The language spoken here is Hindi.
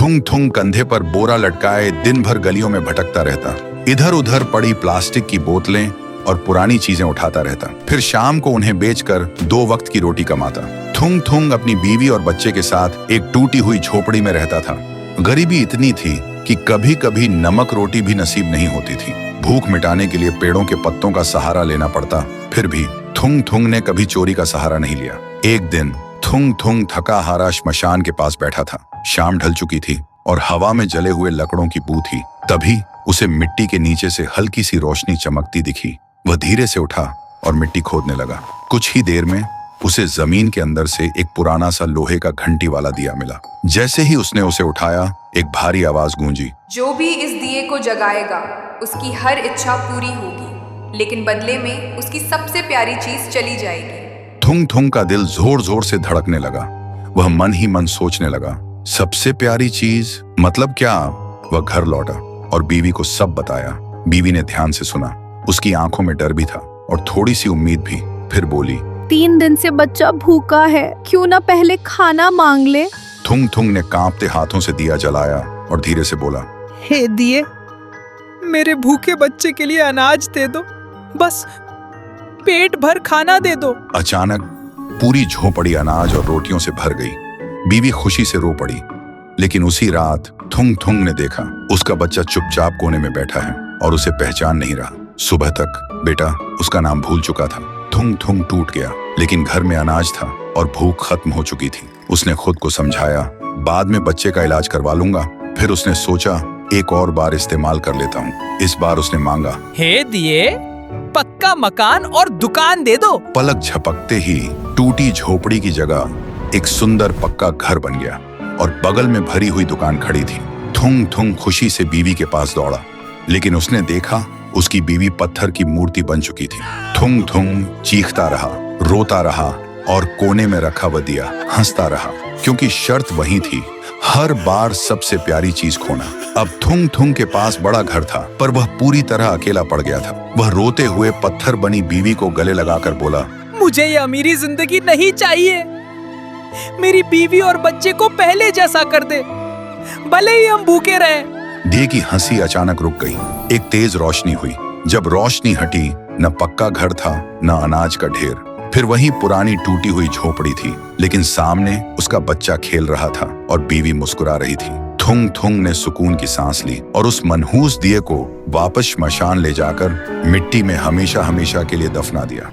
थुंग थुंग कंधे पर बोरा लटकाए दिन भर गलियों में भटकता रहता। इधर उधर पड़ी प्लास्टिक की बोतलें और पुरानी चीजें उठाता रहता। फिर शाम को उन्हें बेचकर 2 वक्त की रोटी कमाता। थुंग थुंग अपनी बीवी और बच्चे के साथ एक टूटी हुई झोपड़ी में रहता था। गरीबी इतनी थी कि कभी कभी नमक रोटी भी नसीब नहीं होती थी। भूख मिटाने के लिए पेड़ों के पत्तों का सहारा लेना पड़ता। फिर भी थुंग थुंग ने कभी चोरी का सहारा नहीं लिया। एक दिन थुंग थुंग थका हारा श्मशान के पास बैठा था। शाम ढल चुकी थी और हवा में जले हुए लकड़ों की बू थी। तभी उसे मिट्टी के नीचे से हल्की सी रोशनी चमकती दिखी। वह धीरे से उठा और मिट्टी खोदने लगा। कुछ ही देर में उसे जमीन के अंदर से एक पुराना सा लोहे का घंटी वाला दिया मिला। जैसे ही उसने उसे उठाया, एक भारी आवाज गूंजी, जो भी इस दिए को जगाएगा उसकी हर इच्छा पूरी होगी, लेकिन बदले में उसकी सबसे प्यारी चीज चली जाएगी। थुंग थुंग का दिल जोर जोर से धड़कने लगा। वह मन ही मन सोचने लगा, सबसे प्यारी चीज मतलब क्या? वह घर लौटा और बीवी को सब बताया। बीवी ने ध्यान से सुना। उसकी आंखों में डर भी था और थोड़ी सी उम्मीद भी। फिर बोली, 3 दिन से बच्चा भूखा है, क्यों ना पहले खाना मांग ले। थुंग थुंग ने कांपते हाथों से दिया जलाया और धीरे से बोला, हे दिए, मेरे भूखे बच्चे के लिए अनाज दे दो, बस पेट भर खाना दे दो। अचानक पूरी झोपड़ी अनाज और रोटियों से भर गई। बीवी खुशी से रो पड़ी। लेकिन उसी रात थुंग थुंग ने देखा उसका बच्चा चुपचाप कोने में बैठा है और उसे पहचान नहीं रहा। सुबह तक बेटा उसका नाम भूल चुका था। थुंग थुंग टूट गया, लेकिन घर में अनाज था और भूख खत्म हो चुकी थी। उसने खुद को समझाया, बाद में बच्चे का इलाज करवा लूंगा। फिर उसने सोचा, एक और बार इस्तेमाल कर लेता हूँ। इस बार उसने मांगा, हे दिए, पक्का मकान और दुकान दे दो। पलक झपकते ही टूटी झोपड़ी की जगह एक सुंदर पक्का घर बन गया और बगल में भरी हुई दुकान खड़ी थी। थुंग थुंग खुशी से बीवी के पास दौड़ा, लेकिन उसने देखा उसकी बीवी पत्थर की मूर्ति बन चुकी थी। थुंग थुंग चीखता रहा, रोता रहा और कोने में रखा वह दिया हंसता रहा, क्योंकि शर्त वही थी, हर बार सबसे प्यारी चीज खोना। अब थुंग थुंग के पास बड़ा घर था, पर वह पूरी तरह अकेला पड़ गया था। वह रोते हुए पत्थर बनी बीवी को गले लगाकर बोला, मुझे ये अमीरी जिंदगी नहीं चाहिए। मेरी बीवी और बच्चे को पहले जैसा कर दे, भले ही हम भूखे रहें। दिए की हंसी अचानक रुक गई। एक तेज रोशनी हुई। जब रोशनी हटी, न पक्का घर था न अनाज का ढेर। फिर वही पुरानी टूटी हुई झोपड़ी थी, लेकिन सामने उसका बच्चा खेल रहा था और बीवी मुस्कुरा रही थी। थुंग थुंग ने सुकून की सांस ली और उस मनहूस दिए को वापस श्मशान ले जाकर मिट्टी में हमेशा हमेशा के लिए दफना दिया।